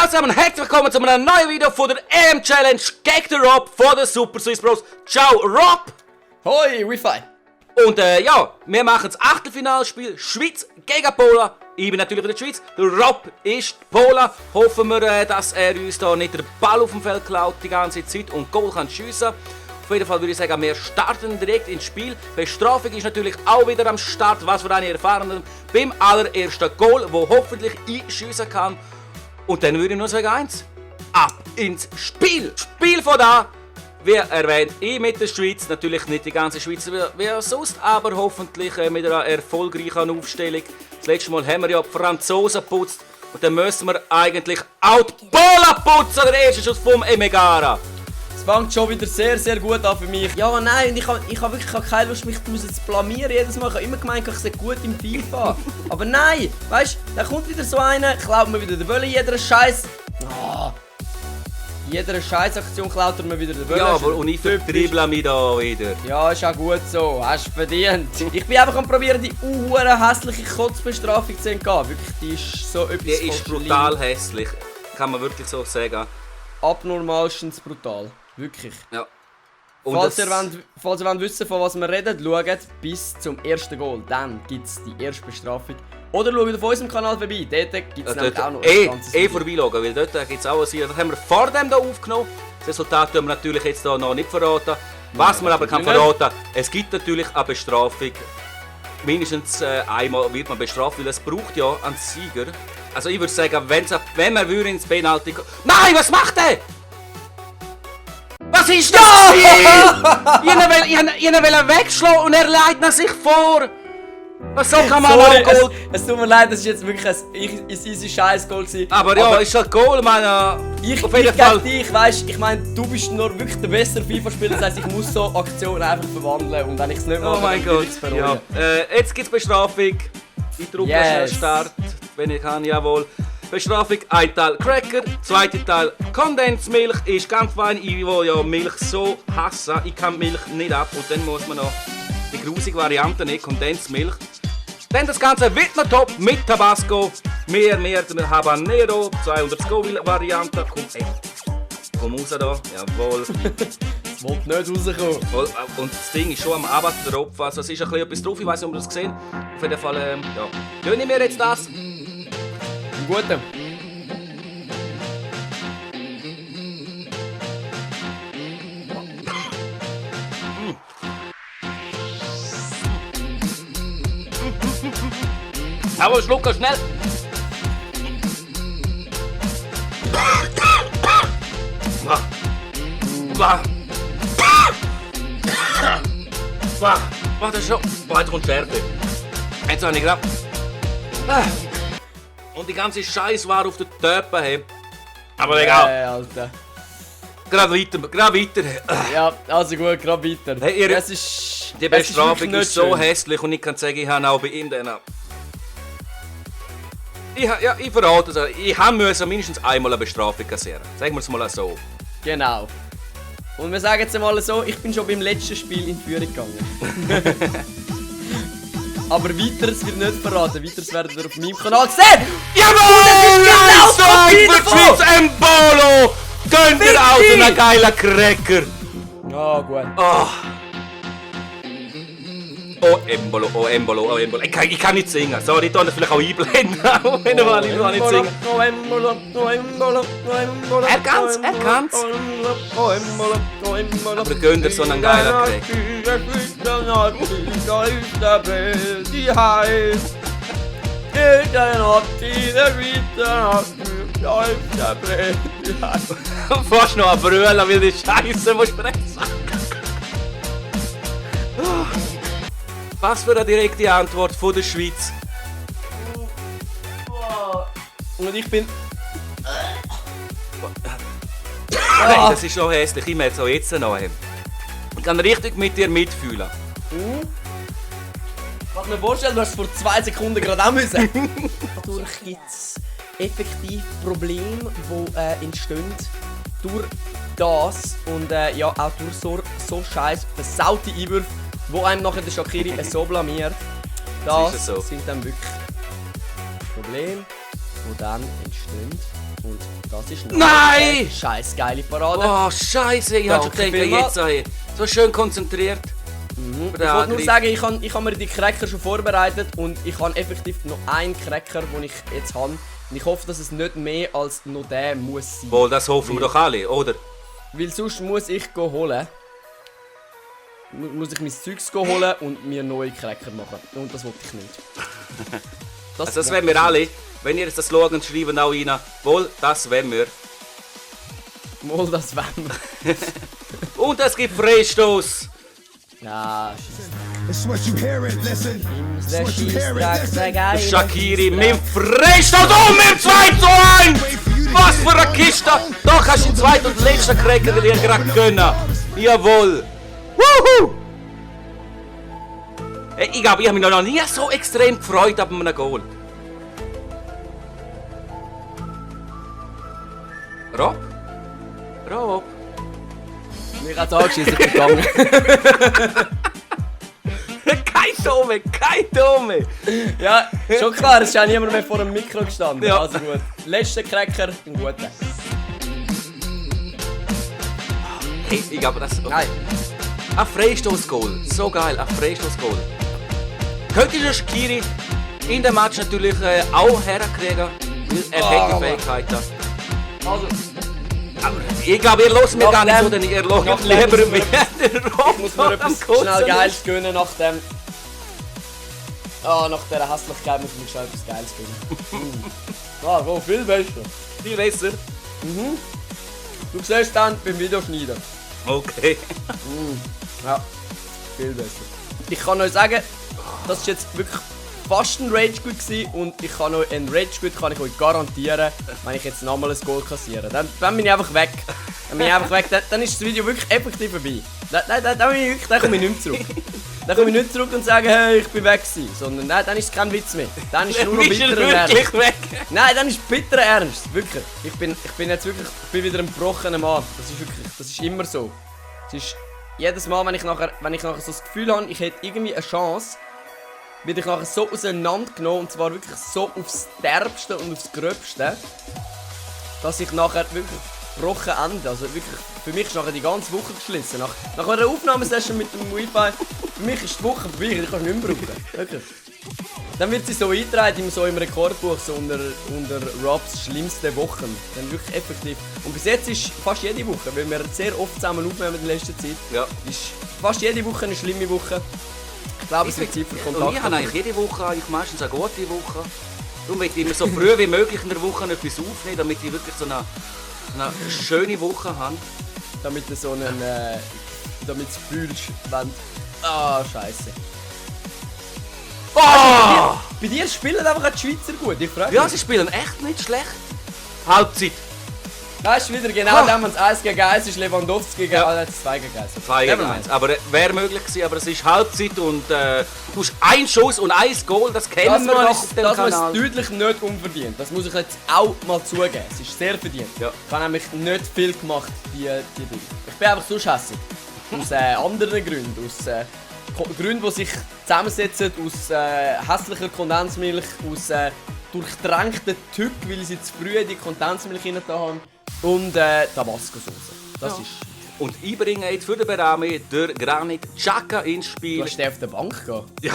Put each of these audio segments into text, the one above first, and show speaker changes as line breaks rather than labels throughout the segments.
zusammen und herzlich willkommen zu einem neuen Video von der EM-Challenge gegen den Rob von den Super Swiss Bros. Ciao Rob!
Hoi, Wi-Fi!
Und ja, wir machen das Achtelfinalspiel Schweiz gegen Polen. Ich bin natürlich in der Schweiz, der Rob ist Polen. Hoffen wir, dass er uns da nicht den Ball auf dem Feld klaut die ganze Zeit und Goal kann schiessen. Auf jeden Fall würde ich sagen, wir starten direkt ins Spiel. Bestrafung ist natürlich auch wieder am Start, was für eine Erfahrenen beim allerersten Goal, wo hoffentlich ich schiessen kann. Und dann würde ich nur sagen, ab ins Spiel! Spiel von da! Wie erwähnt, ich mit der Schweiz, natürlich nicht die ganze Schweiz wie sonst, aber hoffentlich mit einer erfolgreichen Aufstellung. Das letzte Mal haben wir ja die Franzosen geputzt und dann müssen wir eigentlich auch die Polen putzen, der erste Schuss vom Emegara.
Es fängt schon wieder sehr, sehr gut an für mich. Ja, nein, ich habe wirklich keine Lust, mich zu blamieren jedes Mal. Ich habe immer gemeint, ich sehe gut im FIFA. Aber nein, weißt du, da kommt wieder so einer, klaut mir wieder den Böllen, jeder Scheiß. Oh. Jeder Scheißaktion klaut er mir wieder den Böllen.
Ja, aber und ich vertriebel mich da wieder.
Ja, ist auch gut so, hast du verdient. Ich bin einfach am probieren, die hässliche Kotzbestrafung zu entgehen. Wirklich, die ist so etwas.
Die ist brutal hässlich, kann man wirklich so sagen.
Abnormalstens brutal. Wirklich.
Ja.
Falls ihr wollt wissen, von was wir reden, schaut bis zum ersten Goal. Dann gibt es die erste Bestrafung. Oder schaut auf unserem Kanal vorbei. Dort gibt es nämlich auch noch ein ganzes Video.
Vorbeischauen, weil dort gibt es auch ein Das haben wir vor dem hier aufgenommen. Das Resultat können wir natürlich jetzt hier noch nicht verraten. Was man aber kann verraten, es gibt natürlich eine Bestrafung. Mindestens einmal wird man bestraft, weil es braucht ja einen Sieger. Also ich würde sagen, wenn man ins Penalty... Nein, was macht der? Was ist das? Ja! Ich wollte wegschlagen und er leitet sich vor. So kann man
Sorry,
auch Goal...
es tut mir leid, das ist jetzt wirklich ein easy Scheiß-Goal gewesen.
Aber ja, ist halt Goal, meine...
Ich
auf jeden Fall.
gegen dich, weißt, ich meine, du bist nur wirklich der bessere FIFA-Spieler, das heisst, ich muss so Aktionen einfach verwandeln und wenn ich es nicht mache,
Oh mein
dann
Gott,
ich es bereuen.
ja. Jetzt gibt es Bestrafung. Ich drücke schnell Start, wenn ich kann, jawohl. Bestrafung, ein Teil Cracker, zweiter Teil Kondensmilch, ist ganz fein. Ich will ja Milch so hassen, ich kann Milch nicht ab und dann muss man noch die grusige Variante nehmen, Kondensmilch. Dann das Ganze wird noch top mit Tabasco, mehr Habanero, 200 Scoville Variante, komm raus da, jawohl.
Es wollte nicht rauskommen.
Und das Ding ist schon am Abentropfen, also es ist ein bisschen etwas drauf, ich weiß nicht, ob ihr das gesehen. Auf jeden Fall, ja. Gönne mir jetzt das.
Gute.
Aber schlucken schnell. Das ist schon. Jetzt kommt Schärfe. Jetzt habe ich gerade. Und die ganze Scheiß war auf der Töpfe. Hey. Aber egal.
Alter.
Gerade weiter.
Ja, also gut, gerade weiter.
Hey, die Bestrafung ist so
schön.
hässlich und ich kann sagen, ich habe auch bei ihm den. Ich verrate es. Ich musste mindestens einmal eine Bestrafung kassieren. Sagen wir es mal so.
Genau. Und wir sagen jetzt mal so, ich bin schon beim letzten Spiel in Führung gegangen. Aber weiteres wird nicht verraten. Weiteres werdet ihr auf meinem Kanal sehen.
Jawohl!
Das ist genau
für die Schweiz Embolo! Gönnt ihr auch so einen geilen Cracker!
Ja, gut.
Oh Embolo. Ich kann nicht singen. Sorry, ich kann vielleicht auch einblenden. Wenn ihr mal nicht singen. Er kann's. Aber gönnt ihr so einen geilen Cracker.
Die heißt
Fast noch ein Brüllen, weil die Scheiße muss sprechen. Was für eine direkte Antwort von der Schweiz.
Und ich bin...
Nein, das ist noch hässlich. Ich merke es auch jetzt noch. Ich kann richtig mit dir mitfühlen.
Ich kann mir vorstellen, du hast vor 2 Sekunden gerade auch müssen. Dadurch gibt es effektiv Probleme, die entstehen durch das und ja, auch durch so scheiß versaute Einwürfe, wo einem nachher der Shaqiri so blamiert. Das
so.
sind dann wirklich Probleme, die dann entstehen. Und das ist
Nein!
Scheiß geile Parade.
Oh, Scheiße, ich hab schon
Danke
gedacht,
vielmals.
jetzt ey. So schön konzentriert.
Ich wollte nur sagen, ich hab mir die Cracker schon vorbereitet und ich habe effektiv noch einen Cracker, den ich jetzt habe. Und ich hoffe, dass es nicht mehr als noch der muss sein.
Wohl, das hoffen wir doch alle, oder?
Weil sonst muss ich holen. Muss ich mein Zeugs holen und mir neue Cracker machen. Und das wollte ich nicht.
Das wollen wir alle. Wenn ihr jetzt das schaut, schreiben auch rein. Wohl, das wollen wir.
Mal das wollen wir.
Und es gibt Freistoß.
Ja,
It's what you hear it, listen. It's
der
what you hear it,
Scheissdreck, der
listen.
geile.
Shaqiri mit dem Freistoß und mit dem 2:1! Was für eine Kiste! Da kannst du den zweiten und letzten Cracker dir gerade gönnen. Jawohl. Wuhu! Hey, ich glaube, ich habe mich noch nie so extrem gefreut ab einem Goal. Rob? Rob?
Mich hat's angeschissen gegangen.
Kein Tome, kein Tome!
Ja, schon klar, es ist ja niemand mehr vor dem Mikro gestanden.
Ja.
Also gut. Letzter Cracker, ein guter.
Hey, ich glaube, das...
Nein.
Ein Freistoß-Goal. So geil, ein Freistoß-Goal. Könnte der Shaqiri in dem Match natürlich auch herkriegen, weil er hat die Fähigkeiten.
Also,
Aber ich glaube, ihr hört mir gar nicht so, denn ihr hört
nachdem
lieber
muss
wie
man-
der Rob
muss man etwas schnell Geiles gönnen nach dem... nach dieser Hässlichkeit muss man schnell etwas Geiles gönnen. Oh, viel besser.
Viel besser.
Du siehst dann beim Videoschneiden.
Okay.
Ja, viel besser. Ich kann euch sagen, das war jetzt wirklich fast ein Rage-Gut gewesen und ich kann euch ein Rage-Gut kann ich euch garantieren, wenn ich jetzt nochmal ein Goal kassiere. Dann bin ich einfach weg. Dann ist das Video wirklich effektiv vorbei. Dann komme ich nicht mehr zurück. Dann komme ich nicht zurück und sage, hey, ich bin weg gewesen. Sondern nein, dann ist es kein Witz mehr. Dann ist es nur noch
Bist du
bitterer Ernst.
wirklich weg?
Nein, dann ist bitterer Ernst, wirklich. Ich bin jetzt wirklich, ich bin wieder ein gebrochener Mann. Das ist immer so. Es ist jedes Mal, wenn ich nachher so das Gefühl habe, ich hätte irgendwie eine Chance, werde ich nachher so auseinandergenommen, und zwar wirklich so aufs Derbste und aufs Gröbste, dass ich nachher wirklich gebrochen ende. Also wirklich, für mich ist nachher die ganze Woche geschlossen. Nach einer Aufnahmesession mit dem Wi-Fi, für mich ist die Woche vorbei, ich kann es nicht mehr brauchen. Wirklich. Dann wird sie so eingetragen, so im Rekordbuch, so unter Robs schlimmste Wochen. Dann wirklich effektiv. Und bis jetzt ist fast jede Woche, weil wir sehr oft zusammen aufnehmen in letzter Zeit,
Ja.
ist fast jede Woche eine schlimme Woche. Ich glaube, es wird Zeit für Kontakt.
Und ich habe eigentlich jede Woche, eigentlich meistens eine gute Woche. Darum möchte ich immer so früh wie möglich in der Woche etwas aufnehmen, damit ich wirklich so eine schöne Woche habe.
Damit du so einen, damit du fühlst, wenn... Ah, scheiße.
Oh!
Bei dir spielen einfach die Schweizer gut, ich frage
Ja,
mich.
sie spielen echt nicht schlecht. Halbzeit.
Das ist wieder genau dann, wenn es 1 gegen 1 ist, Lewandowski gegen 2 gegen 1.
2 gegen 1. Aber wäre möglich gewesen, aber es ist Halbzeit und du hast einen Schuss und ein Goal, das kennen
Das
wir
mal
doch
ist,
auf dem
das mal
Kanal.
ist deutlich nicht unverdient. Das muss ich jetzt auch mal zugeben. Es ist sehr verdient.
Ja.
Ich habe nämlich nicht viel gemacht, die Dinge. Ich bin einfach so hässig. Aus anderen Gründen. Aus Gründen, die sich zusammensetzen aus hässlicher Kondensmilch, aus durchtränkten Tück, weil sie zu früh die Kondensmilch rein da haben, und Tabasco-Sauce. Das ist...
Und ich bringe jetzt für den Berami der Granit Xhaka ins Spiel.
Du hast den auf der Bank gehabt.
Ja,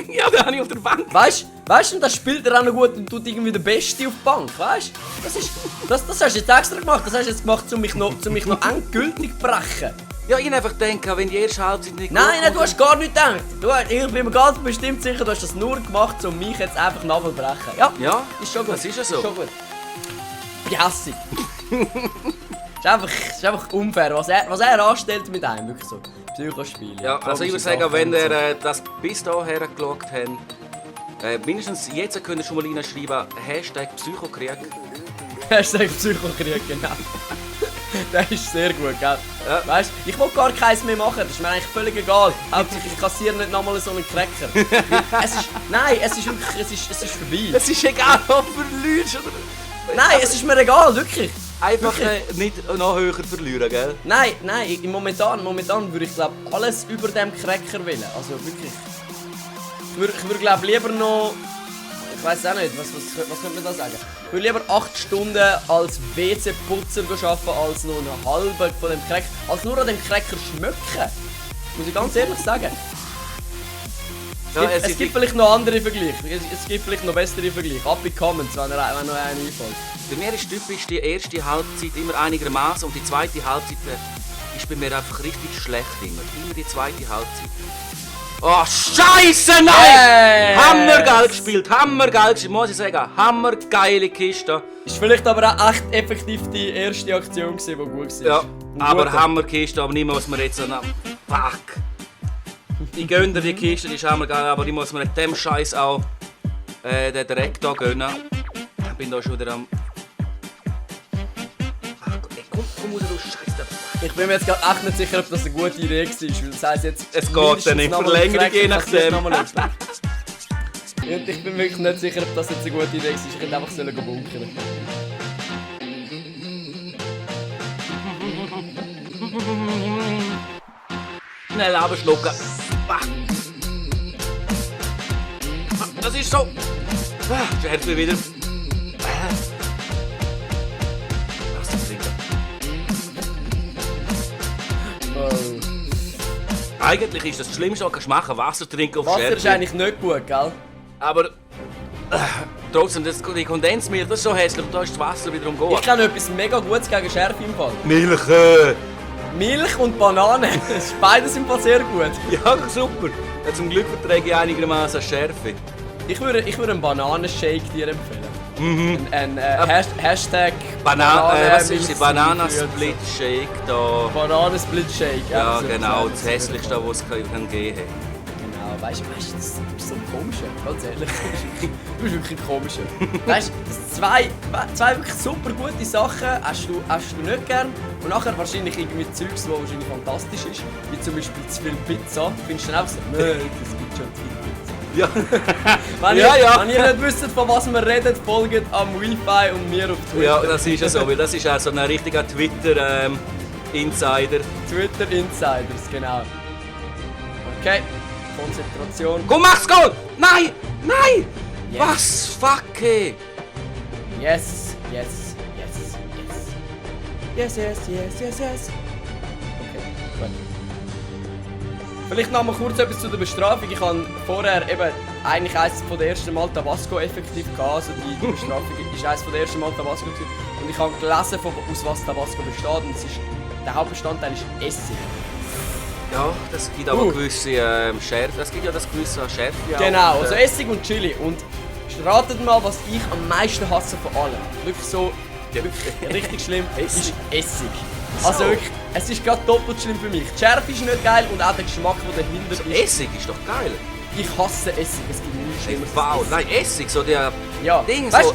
ja, den habe ich auf der Bank.
Weißt du, das spielt er auch noch gut und tut irgendwie der Beste auf die Bank, weißt du? Das hast du jetzt extra gemacht, das hast du jetzt gemacht, um mich noch endgültig zu brechen.
Ja, ich einfach denke, wenn die erste Halbzeit nicht
Nein, du hast gar nicht gedacht. Ich bin mir ganz bestimmt sicher, du hast das nur gemacht, um mich jetzt einfach nachzubrechen. Ja,
Ja,
ist schon gut.
das ist ja so.
Ist schon gut. Gehässig. ist einfach unfair, was er anstellt mit einem, wirklich so. Psychospiele.
Ja, also ich würde sagen, wenn ihr das bis dahin geschaut habt, mindestens jetzt könnt ihr schon mal reinschreiben, #Psychokrieg.
Hashtag Psychokrieg, genau. Das ist sehr gut, gell?
Ja.
Weißt du, ich will gar keins mehr machen, das ist mir eigentlich völlig egal. Hauptsache ich kassiere nicht nochmal so einen Cracker. Es ist wirklich, es ist vorbei.
Es ist egal, ob du verlierst oder...
Nein, es ist mir egal, wirklich.
Einfach nicht noch höher verlieren, gell?
Nein, momentan würde ich glaube alles über dem Cracker wählen. Also wirklich. Ich würde glaube lieber noch... weiß auch nicht, was könnte man da sagen? Ich würde lieber 8 Stunden als WC-Putzer arbeiten, als nur eine halbe von dem Crack, als nur an dem Cracker schmecken. Muss ich ganz ehrlich sagen.
Ja,
Es gibt vielleicht noch andere Vergleiche, es gibt vielleicht noch bessere Vergleiche. Up in Comments, wenn noch einen einfällt.
Bei mir ist typisch die erste Halbzeit immer einigermaßen und die zweite Halbzeit ist bei mir einfach richtig schlecht immer. Immer die zweite Halbzeit. Oh, Scheiße, nein!
Yes!
Hammergeil gespielt, muss ich sagen. Hammergeile Kiste.
Ist vielleicht aber auch echt effektiv die erste Aktion gewesen, die gut war.
Ja,
Und
aber
gut.
Hammerkiste, aber nicht mehr, was wir jetzt so noch... Fuck! Ich gönne dir die Kiste, die ist hammergeil, aber ich muss mir mit dem Scheiß auch den Dreck hier gönnen. Ich bin da schon wieder am... Fuck, ey, komm raus, du Scheiße!
Ich bin mir jetzt gerade echt nicht sicher, ob das eine gute Idee war, weil das heisst jetzt...
Es geht dann in Verlängerung, je nachdem.
Und ich bin wirklich nicht sicher, ob das jetzt eine gute Idee war. Ich hätte einfach bunkern.
Schnell abschlucken. Das ist so. Schärfe wieder. Lass das trinken.
Oh.
Eigentlich ist das Schlimmste, was du machen kannst, Wasser trinken auf
Wasser
Schärfe.
ist eigentlich nicht gut, gell?
Aber trotzdem, die Kondensmilch, das ist so hässlich und da ist das Wasser wieder umgehen.
Ich kenne etwas mega Gutes gegen Schärfe im Fall.
Milch!
Milch und Banane. Das ist beides im Fall sehr gut.
Ja, super. Ja, zum Glück verträge ich einigermaßen Schärfe.
Ich würde einen Bananenshake dir empfehlen. Ein Hashtag
Was ist die
Milch-
Banana-Split Shake da?
Bananensplit-Shake.
Ja,
so
genau,
gesagt.
das hässlichste, was es geben kann.
Genau, weißt du, das ist so ein komischer, ganz ehrlich. Du bist wirklich ein komischer. Weißt du, zwei wirklich super gute Sachen hast du nicht gern. Und nachher wahrscheinlich irgendwie Zeugs, das wahrscheinlich fantastisch ist. Wie zum Beispiel zu viel Pizza. Findest du dann auch so, nein, das gibt schon zu viel Pizza.
Ja.
Wenn
Ja,
ihr,
ja.
wenn ihr nicht wisst, von was wir reden, folgt am Wi-Fi und mir auf Twitter.
Ja, das ist ja so, weil das ist auch so ein richtiger Twitter-Insider.
Twitter Insiders, genau. Okay, Konzentration.
Komm, mach's Goal! Nein! Nein!
Yes.
Was? Fuck, ey!
Yes, yes, yes, yes. Yes, yes, yes, yes, yes. Okay, gut. Vielleicht noch mal kurz etwas zu der Bestrafung. Ich habe vorher eben eigentlich eines von der ersten Mal Tabasco effektiv gehabt. Also die Bestrafung ist eines von der ersten Mal Tabasco gewesen. Und ich habe gelesen, aus was Tabasco besteht. Und der Hauptbestandteil ist Essig.
Ja, das gibt aber gewisse Schärfe. Das gibt ja das gewisse Schärfe. auch.
Genau,
Und,
also Essig und Chili. Und ratet mal, was ich am meisten hasse von allem. Wirklich so, wirklich richtig schlimm, ist Essig. Also
So.
wirklich, es ist gerade doppelt schlimm für mich. Die Schärfe ist nicht geil und auch der Geschmack, der dahinter
so,
ist.
Essig ist doch geil.
Ich hasse Essig, es gibt nichts Schlimmeres.
Wow,
als
nein, Essig, so der
Ja,
Ding,
weißt
so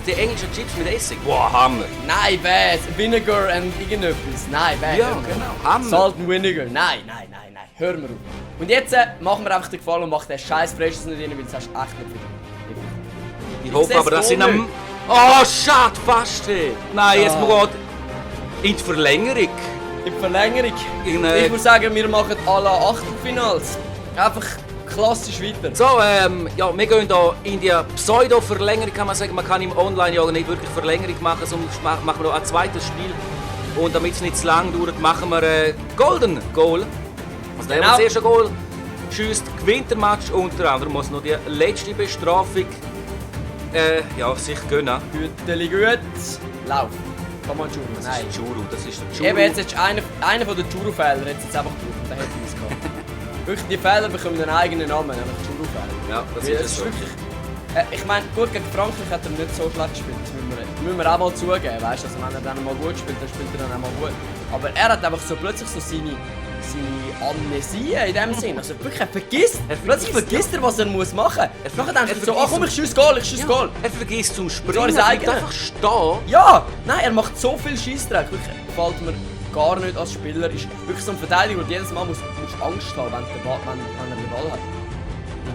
die englischen Chips mit Essig. Wow, Hammer.
Nein, was? Vinegar und irgendetwas. Nein, was?
Ja, genau, Hammer.
Salt and Vinegar. Nein, nein, nein, nein. Hör mir auf. Und jetzt machen wir einfach den Gefallen und machen den scheiß Freshes nicht rein, weil das hast du echt nicht wieder.
Ich hoffe
seh's
aber, dass sie
wohl
am... Oh, schade, fast. Hey. Nein, jetzt geht in die Verlängerung.
In die Verlängerung.
In,
Ich würde sagen, wir machen alle Achtelfinals. Einfach klassisch weiter.
So, ja, wir gehen hier in die Pseudo-Verlängerung, kann man sagen. Man kann im Online ja nicht wirklich Verlängerung machen, sonst machen wir noch ein zweites Spiel. Und damit es nicht zu lang dauert, machen wir Golden Goal. Also der, der das erste Goal schießt, gewinnt der Match. Unter anderem muss noch die letzte Bestrafung ja, sich gönnen.
Güteli gut. Lauf. Komm on, Juro.
Das
Nein.
ist Juro, das ist der Juro.
Eben, jetzt ist einer von den Juro-Fehler jetzt einfach gebraucht. Der hätte uns gehabt. Wirklich, die Fehler bekommen einen eigenen Namen, nämlich Juro-Fehler.
Ja, das
Weil
ist
es
es so.
wirklich... ich meine, gut, gegen Frankreich hat er nicht so schlecht gespielt. Das müssen wir auch mal zugeben. Weißt du, also, wenn er dann mal gut spielt, dann spielt er dann auch mal gut. Aber er hat einfach so plötzlich so seine Amnesie in dem Sinn. Also wirklich, plötzlich vergisst er, was er muss machen muss. Nachher denkt er so, ach komm, ich schiesse Goal, ich schiesse Goal.
Er vergisst zum Springen,
So ist
er
es
bleibt einfach stehen.
Ja, nein, er macht so viel Scheissdreck. Wirklich, gefällt mir gar nicht als Spieler. Ist wirklich so ein Verteidiger, der jedes Mal muss Angst haben, wenn er den Ball hat.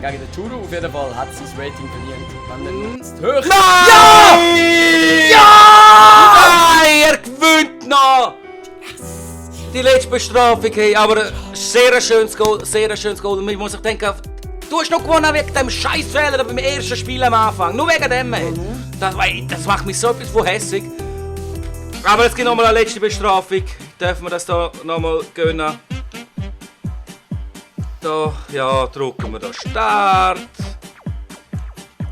Hingegen der Juro auf jeden Fall hat sein Rating verdient. Wenn er jetzt hoch...
Nein! Ja! Nein, er gewinnt noch! Die letzte Bestrafung, hey, aber sehr ein schönes Goal, sehr ein schönes Goal. Und man muss sich denken, Du hast noch gewonnen wegen dem Scheißfehler beim ersten Spiel am Anfang. Nur wegen dem, ey. Das macht mich so etwas von hässig. Aber es gibt nochmal eine letzte Bestrafung. Dürfen wir das da nochmal gönnen? Da, ja, drücken wir da Start.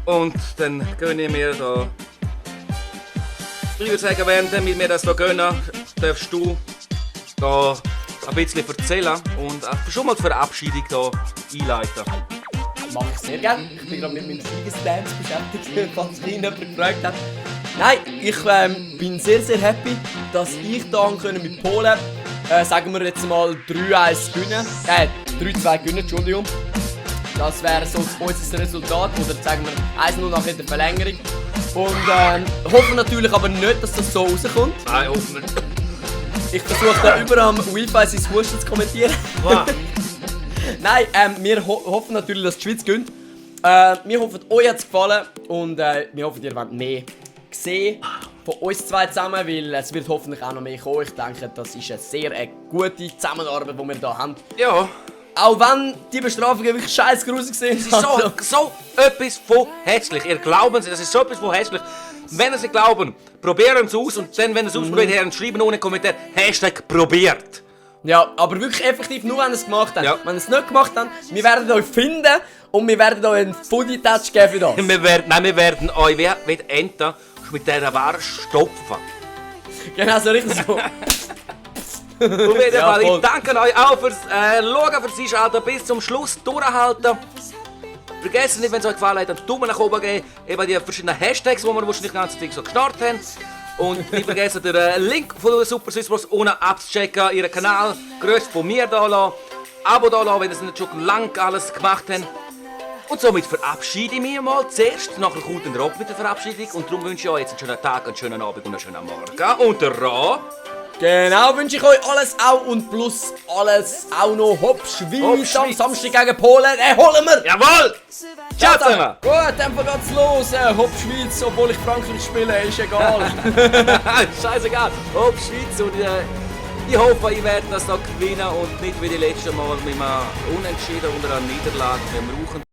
Und dann gönne ich mir da. Ich würde sagen, während wir mir das da gönnen, darfst du da ein bisschen erzählen und schon mal die Verabschiedung da einleiten.
Mach ich sehr gerne. Ich bin gerade mit meinem Siegesdance beschäftigt, falls mich jemand gefragt hat. Nein, ich bin sehr, sehr happy, dass ich hier mit Polen, sagen wir jetzt mal 3-1 gewinnen. 3-2 gewinnen, Entschuldigung. Das wäre so unser Resultat, oder sagen wir 1-0 nach der Verlängerung. Und hoffen natürlich aber nicht, dass das so rauskommt.
Nein, hoffen wir nicht.
Ich versuche da über am Wi-Fi sein Husten zu kommentieren.
Wow.
Nein, wir hoffen natürlich, dass die Schweiz gewinnt. Wir hoffen, euch hat es gefallen und wir hoffen, ihr wollt mehr sehen von uns zwei zusammen, weil es wird hoffentlich auch noch mehr kommen. Ich denke, das ist eine sehr gute Zusammenarbeit, die wir hier haben.
Ja.
Auch wenn die Bestrafungen wirklich scheiß grusig sind.
So etwas von hässlich. Ihr glauben Sie, das ist so etwas von hässlich. Wenn Sie es glauben, probieren Sie es aus und dann, wenn Sie es ausprobiert haben, schreiben ohne Kommentar #probiert.
Ja, aber wirklich effektiv nur, wenn ihr es gemacht habt.
Ja.
Wenn ihr es nicht gemacht habt, wir werden euch finden und wir werden euch einen Foodie-Touch geben für das.
Wir werden euch wie die Ente mit dieser Ware stopfen.
Genau, so richtig so.
Auf jeden
Ja,
Fall,
voll.
ich danke euch auch fürs Schauen, fürs Einschalten, bis zum Schluss durchhalten. Vergesst nicht, wenn es euch gefallen hat, einen Daumen nach oben geben. Eben die verschiedenen Hashtags, die wir wahrscheinlich die ganze Zeit so gestartet haben. Und nicht vergessen, den Link von der Super Swiss Bros unten abzuchecken, ihren Kanal, Grüße von mir da lassen, Abo da lassen, wenn ihr es nicht schon lange alles gemacht habt. Und somit verabschiede ich mich mal zuerst. Nachher kommt der Rob mit der Verabschiedung. Und darum wünsche ich euch jetzt einen schönen Tag, einen schönen Abend und einen schönen Morgen. Und der Ra.
Genau, wünsche ich euch alles auch und plus alles auch noch Hopp Schweiz am Samstag gegen Polen. Holen wir!
Jawohl! Ciao zusammen!
Gut, dann geht's los. Hopp Schweiz, obwohl ich Frankreich spiele, ist egal.
Scheißegal. Ob Schweiz und ich hoffe, ich werde das da gewinnen und nicht wie die letzten Mal mit einem Unentschieden oder einer Niederlage. Wir brauchen